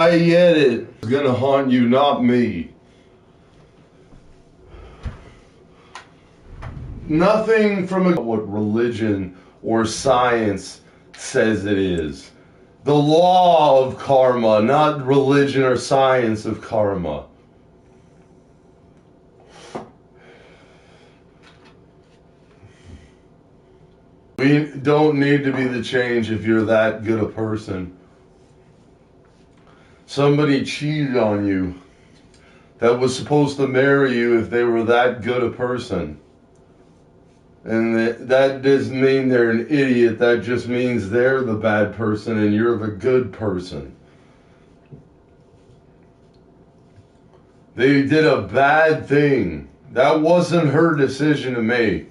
I get it. It's gonna haunt you, not me. Nothing from what religion or science says it is. The law of karma, not religion or science of karma. We don't need to be the change if you're that good a person. Somebody cheated on you that was supposed to marry you if they were that good a person. And that doesn't mean they're an idiot. That just means they're the bad person and you're the good person. They did a bad thing. That wasn't her decision to make.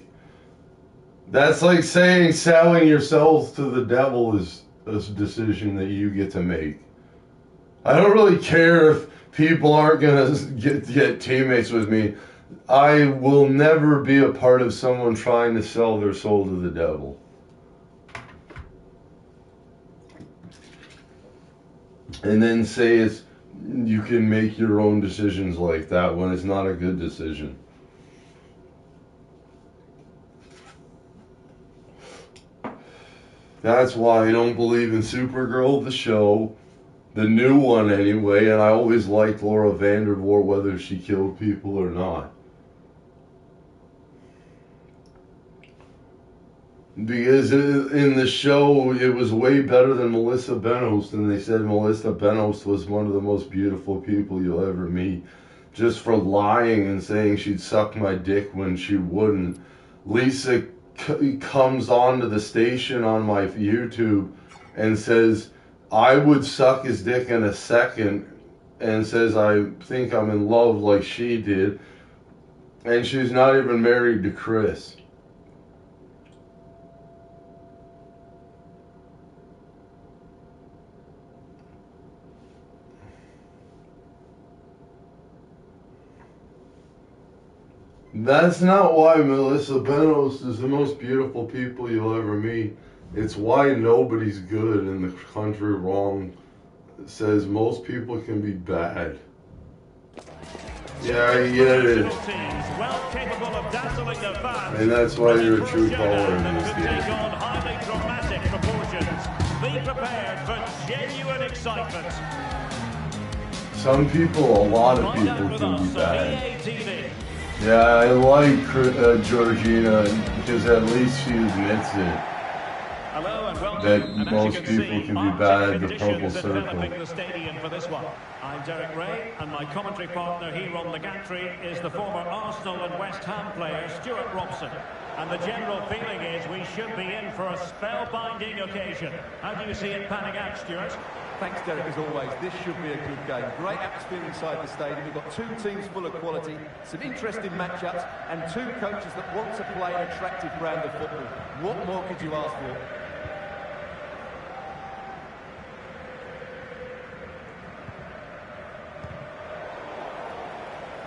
That's like saying selling yourself to the devil is a decision that you get to make. I don't really care if people aren't going to get teammates with me. I will never be a part of someone trying to sell their soul to the devil. And then say you can make your own decisions like that when it's not a good decision. That's why I don't believe in Supergirl, the show, the new one anyway, and I always liked Laura Vandervoort whether she killed people or not. Because in the show, it was way better than Melissa Benoist, and they said Melissa Benoist was one of the most beautiful people you'll ever meet. Just for lying and saying she'd suck my dick when she wouldn't. Lisa comes onto the station on my YouTube and says, I would suck his dick in a second, and says I think I'm in love like she did. And she's not even married to Chris. That's not why Melissa Benoist is the most beautiful people you'll ever meet. It's why nobody's good and the country wrong says most people can be bad. Yeah, I get it. And that's why you're a true caller in this game. Be prepared for genuine excitement. Some people, a lot of people can be bad. Yeah, I like Georgina because at least she admits it. That most people can be bad, the purple circle. I'm Derek Ray, and my commentary partner here on the gantry is the former Arsenal and West Ham player Stuart Robson. And the general feeling is we should be in for a spellbinding occasion. How do you see it panning out, Stuart? Thanks, Derek, as always. This should be a good game. Great atmosphere inside the stadium. We've got two teams full of quality, some interesting matchups, and two coaches that want to play an attractive brand of football. What more could you ask for?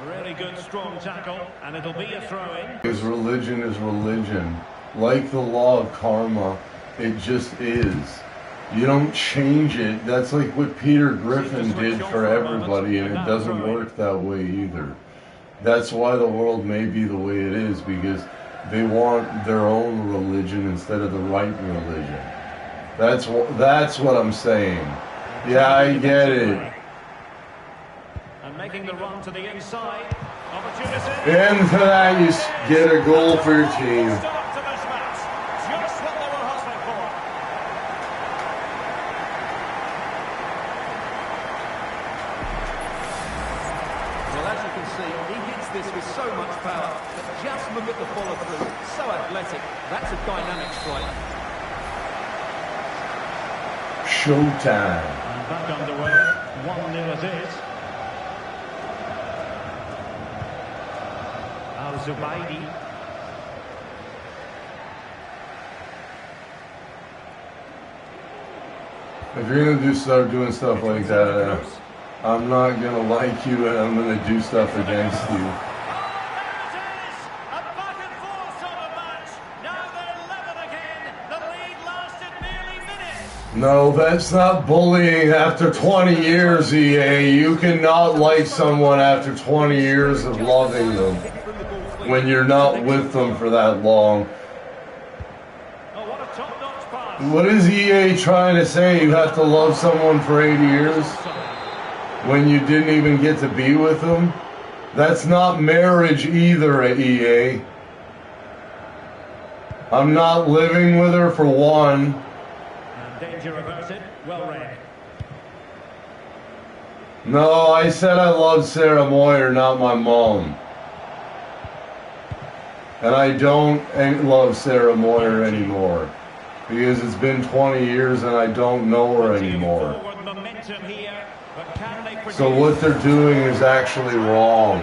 Really good, strong tackle, and it'll be a throw-in. Because religion is religion. Like the law of karma, it just is. You don't change it. That's like what Peter Griffin did for everybody, and it doesn't work that way either. That's why the world may be the way it is, because they want their own religion instead of the right religion. That's what I'm saying. Yeah, I get it. And making the run to the inside. Opportunity. And for that, you get a goal for your team. This with so much power, but just look at the follow-through. So athletic. That's a dynamic strike. Showtime. And back underway. 1-0 it is. Al-Zubaydi. If you're gonna start doing stuff like that, I'm not going to like you and I'm going to do stuff against you. Oh, there it is! A back and forth sort of match. Now they're level again. The lead lasted nearly minutes. No, that's not bullying after 20 years, EA. You cannot like someone after 20 years of loving them when you're not with them for that long. What is EA trying to say? You have to love someone for 80 years when you didn't even get to be with them? That's not marriage either, EA. I'm not living with her for one. Danger averted. Well read. No, I said I love Sarah Moyer, not my mom. And I don't love Sarah Moyer anymore. Because it's been 20 years and I don't know her anymore. So what they're doing is actually wrong.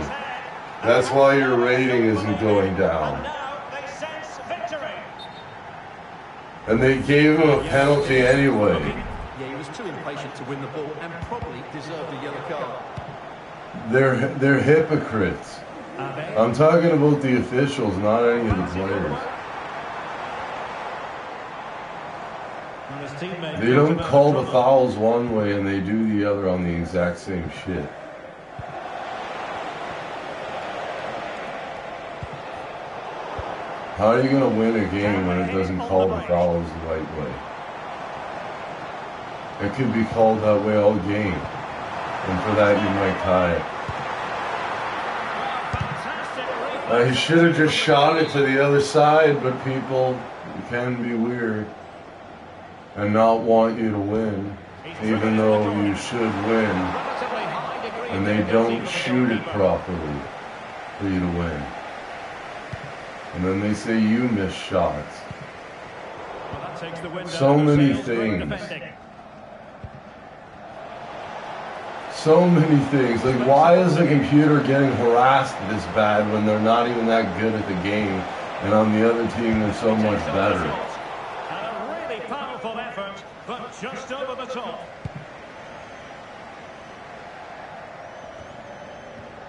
That's why your rating isn't going down. And they gave him a penalty anyway. Yeah, he was too impatient to win the ball and probably deserved a yellow card. They're hypocrites. I'm talking about the officials, not any of the players. They don't call the fouls one way and they do the other on the exact same shit. How are you going to win a game when it doesn't call the fouls the right way? It could be called that way all game. And for that you might tie it. He should have just shot it to the other side, but people can be weird and not want you to win, even though you should win. And they don't shoot it properly for you to win. And then they say you miss shots. So many things. So many things. Like, why is the computer getting harassed this bad when they're not even that good at the game, and on the other team they're so much better? And a really powerful effort, but just over the top.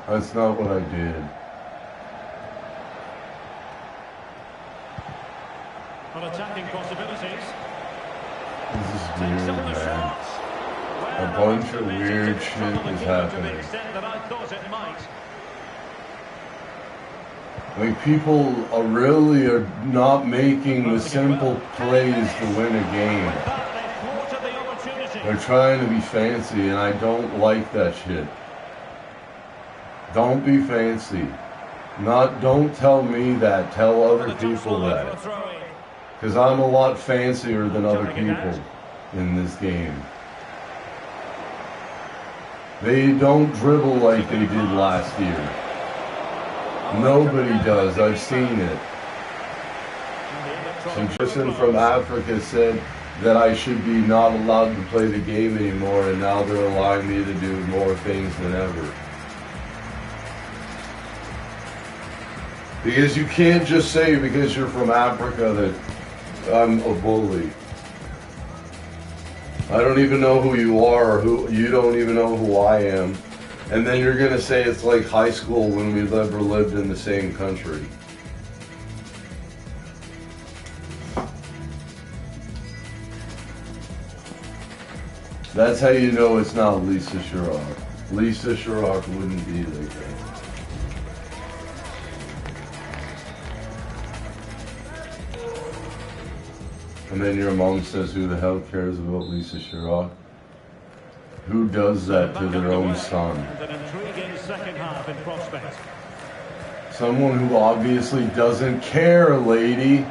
That's not what I did. On attacking possibilities. This is weird, man. A bunch of weird shit is happening. Like, people really are not making the simple plays to win a game. They're trying to be fancy, and I don't like that shit. Don't be fancy. Don't tell me that. Tell other people that. Because I'm a lot fancier than other people in this game. They don't dribble like they did last year. Nobody does. I've seen it. Some person from Africa said that I should be not allowed to play the game anymore, and now they're allowing me to do more things than ever. Because you can't just say because you're from Africa that I'm a bully. I don't even know who you are, or you don't even know who I am. And then you're going to say it's like high school when we never lived in the same country. That's how you know it's not Lisa Sherrock. Lisa Sherrock wouldn't be like that. And then your mom says, who the hell cares about Lisa Sherrock? Who does that to their own son? Someone who obviously doesn't care, lady.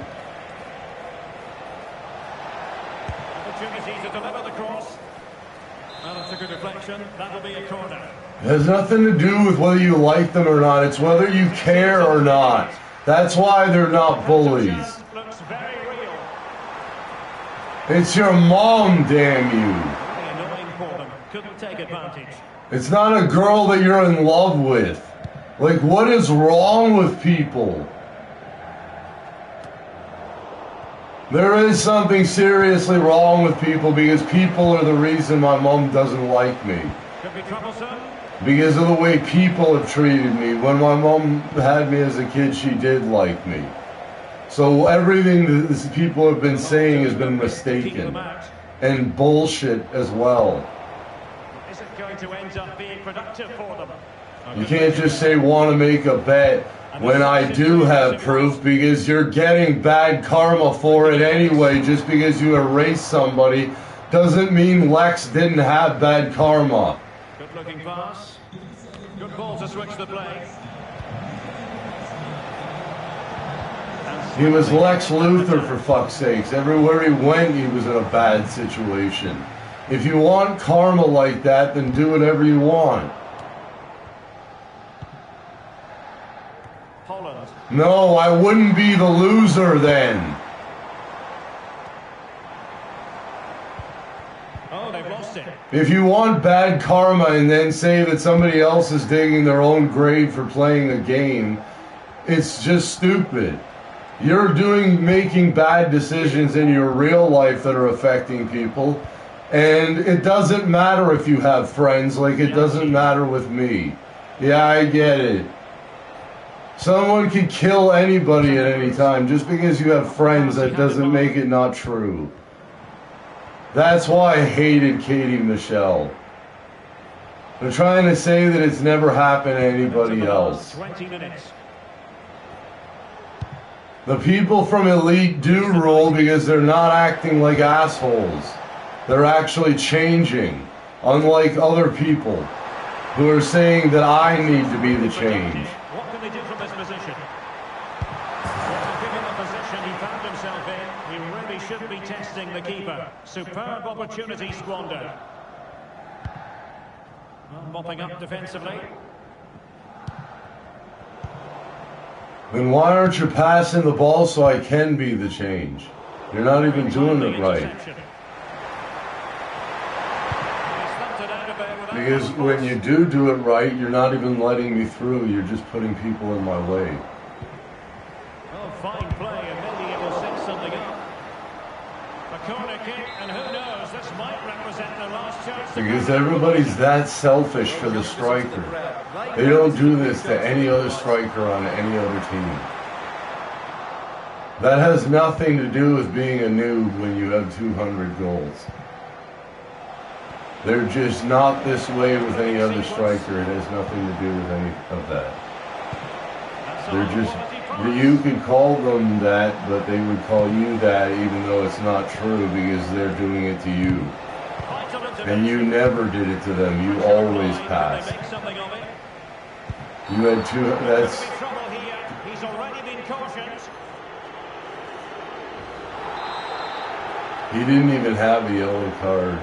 Opportunity to deliver the cross. Well, that's a good reflection. That'll be a corner. It has nothing to do with whether you like them or not. It's whether you care or not. That's why they're not bullies. It's your mom, damn you. Couldn't take advantage. It's not a girl that you're in love with. Like, what is wrong with people? There is something seriously wrong with people, because people are the reason my mom doesn't like me. Could be troublesome. Because of the way people have treated me. When my mom had me as a kid, she did like me. So everything that people have been saying has been mistaken. and bullshit as well. Is it going to end up being productive for them? You can't just say want to make a bet when I do have proof, because you're getting bad karma for it anyway. Just because you erase somebody doesn't mean Lex didn't have bad karma. Good looking pass. Good ball to switch the play. He was Lex Luthor, for fuck's sakes. Everywhere he went, he was in a bad situation. If you want karma like that, then do whatever you want. Holland. No, I wouldn't be the loser then. Oh, they've lost it. If you want bad karma and then say that somebody else is digging their own grave for playing a game, it's just stupid. You're making bad decisions in your real life that are affecting people, and it doesn't matter if you have friends, like it doesn't matter with me. Yeah, I get it. Someone can kill anybody at any time. Just because you have friends, that doesn't make it not true. That's why I hated Katie Michelle. They're trying to say that it's never happened to anybody else. 20 minutes. The people from Elite do rule because they're not acting like assholes. They're actually changing, unlike other people who are saying that I need to be the change. What can they do from this position? Well, given the position he found himself in, he really should be testing the keeper. Superb opportunity squandered. Well, mopping up defensively. Then why aren't you passing the ball so I can be the change? You're not even doing it right. Because when you do it right, you're not even letting me through. You're just putting people in my way. Oh, fine play, and maybe it will set something up. A corner kick, and who knows, this might represent the last chance. Because everybody's that selfish for the striker. They don't do this to any other striker on any other team. That has nothing to do with being a noob when you have 200 goals. They're just not this way with any other striker. It has nothing to do with any of that. They're just, you could call them that, but they would call you that even though it's not true because they're doing it to you. And you never did it to them. You always passed. You had two, that's... He's already been cautioned. He didn't even have a yellow card.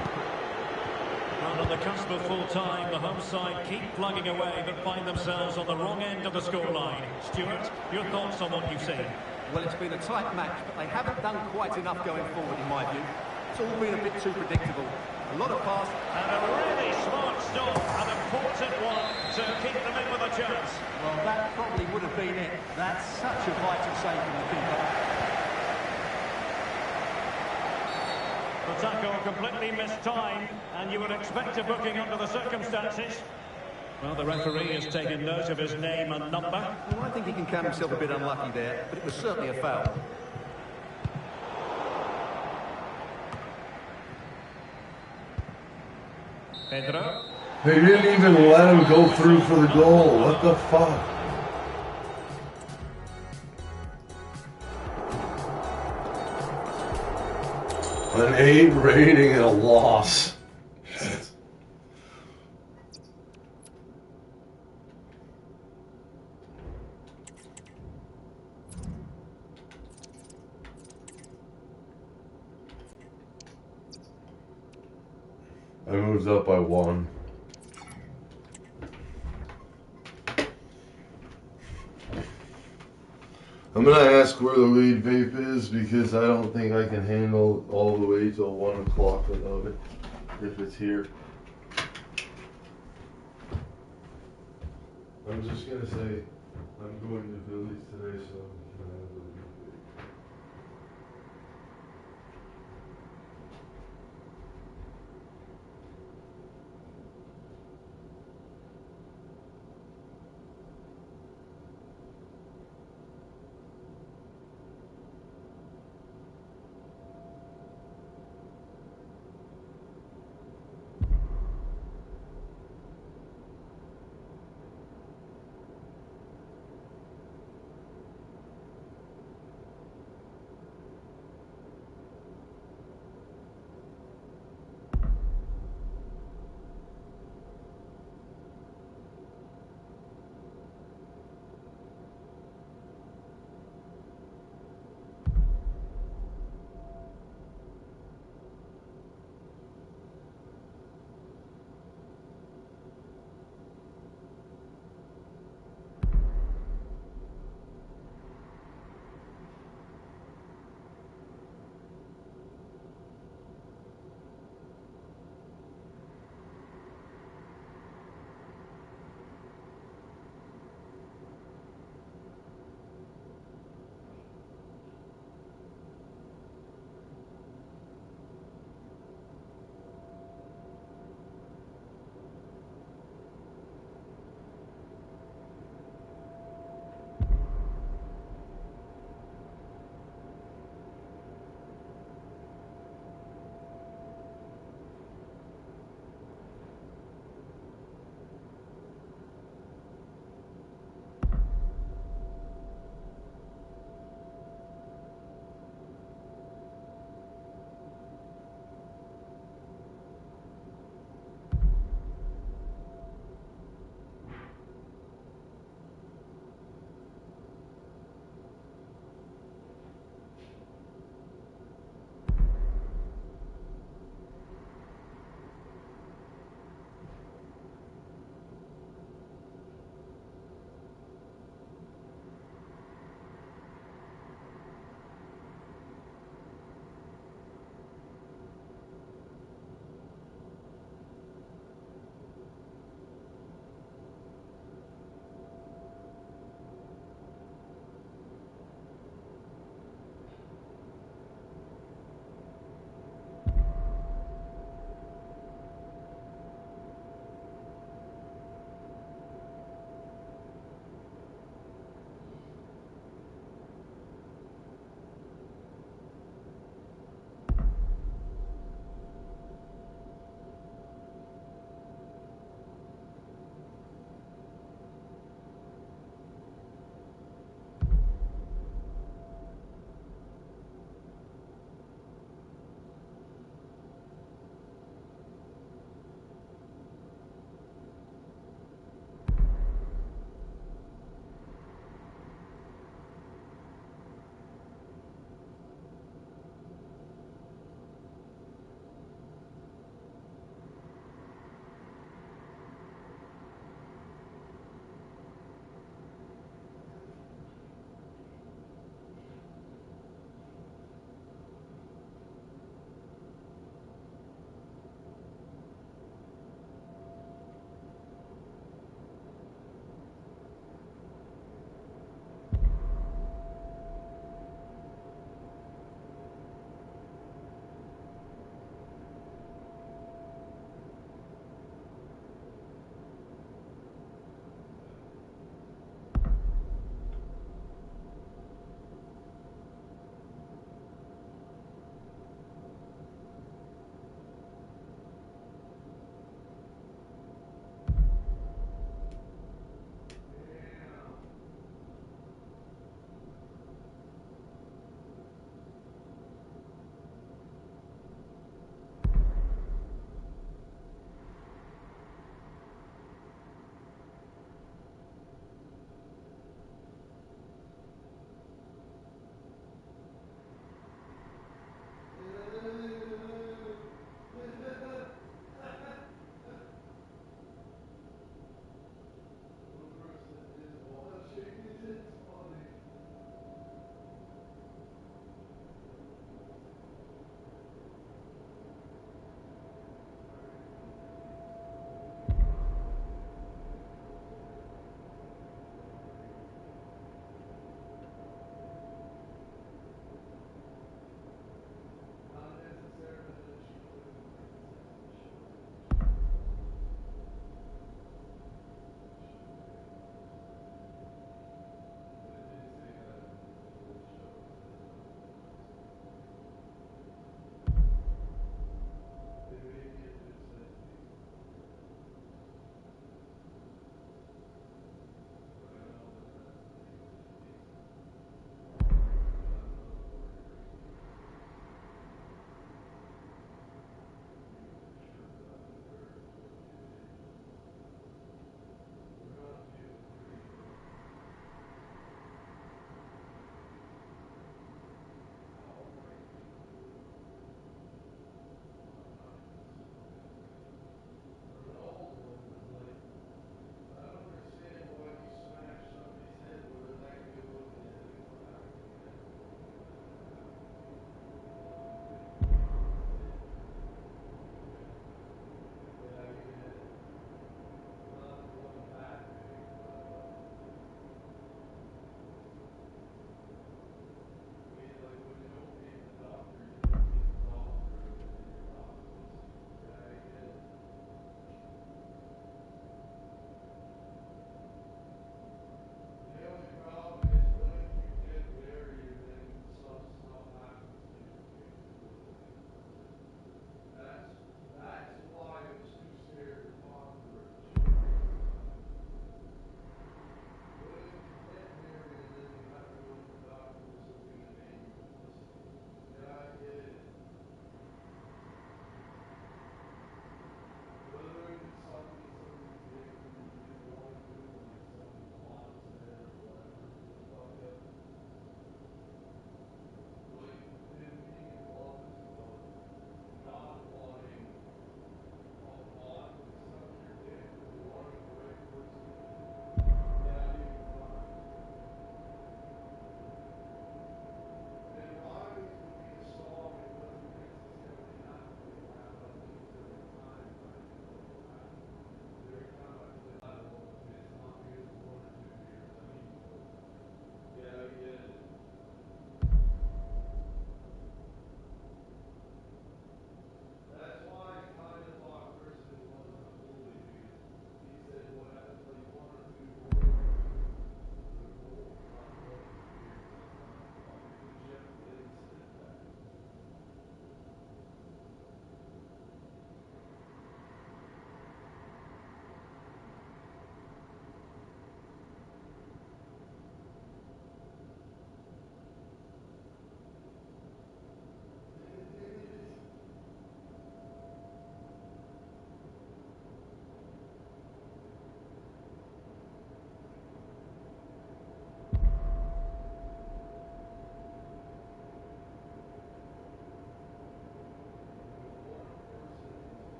And on the cusp of full time, the home side keep plugging away but find themselves on the wrong end of the scoreline. Stuart, your thoughts on what you've seen? Well, it's been a tight match, but they haven't done quite enough going forward, in my view. It's all been a bit too predictable. A lot of pass. And a really smart stop, an important one to keep them in with a chance. Well, that probably would have been it. That's such a vital save from the keeper. The tackle completely mistimed, and you would expect a booking under the circumstances. Well, the referee has taken note of his name and number. Well, I think he can count himself a bit unlucky there, but it was certainly a foul. Pedro. They didn't even let him go through for the goal. What the fuck? An 8 rating and a loss. I moved up by 1. I'm gonna ask where the weed vape is because I don't think I can handle all the way till 1 o'clock without it, if it's here. I'm just gonna say I'm going to Billy's today, so can I have the weed vape?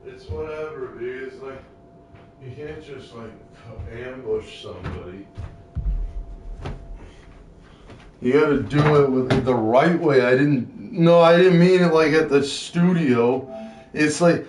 It's whatever, dude. It's like, you can't just like ambush somebody. You gotta do it with the right way. I didn't mean it like at the studio. It's like,